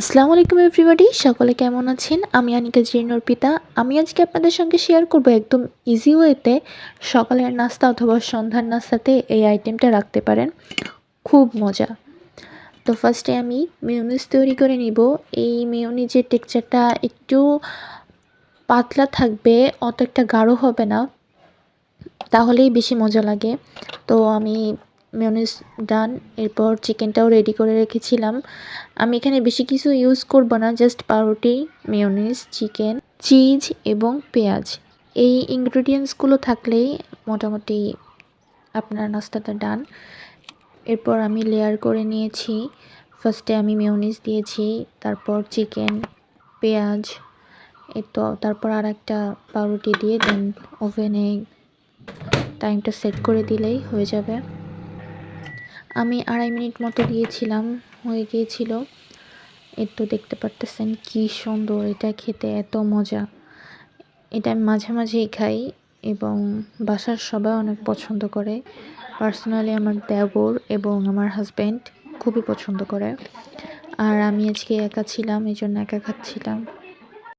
আসসালামু আলাইকুম এভরিবডি, সকলে কেমন আছেন? আমি আনিকা জির অর্পিতা। আমি আজকে আপনাদের সঙ্গে শেয়ার করব একদম ইজি ওয়েতে সকালের নাস্তা অথবা সন্ধ্যার নাস্তাতে এই আইটেমটা রাখতে পারেন। খুব মজা। তো ফার্স্টে আমি মেয়োনিজ তৈরি করে নিব। এই মেয়োনিজের টেক্সচারটা একটু পাতলা থাকবে, অত একটা গাঢ় হবে না, তাহলেই বেশি মজা লাগে। তো আমি মেয়োনিজ ডান, এরপর চিকেনটাও রেডি করে রেখেছিলাম। আমি এখানে বেশি কিছু ইউজ করব না, জাস্ট পাউরুটি, মেয়োনিজ, চিকেন, চিজ এবং পেঁয়াজ। এই ইনগ্রেডিয়েন্টসগুলো থাকলেই মোটামুটি আপনার নাস্তাটা ডান। এরপর আমি লেয়ার করে নিয়েছি। ফার্স্টে আমি মেয়োনিজ দিয়েছি, তারপর চিকেন, পেঁয়াজ, এই তো তারপর আর একটা পাউরুটি দিয়ে দেন ওভেনে টাইমটা সেট করে দিলেই হয়ে যাবে। আমি 2.5 মিনিট মতো দিয়েছিলাম, হয়ে গিয়েছিল। এই তো দেখতে পারতেছেন কি সুন্দর, এটা খেতে এত মজা। এটা আমি মাঝে মাঝেই খাই এবং বাসার সবাই অনেক পছন্দ করে। পার্সোনালি আমার দেবর এবং আমার হাজব্যান্ড খুবই পছন্দ করে। আর আমি আজকে একা ছিলাম, এই জন্য একা খাচ্ছিলাম।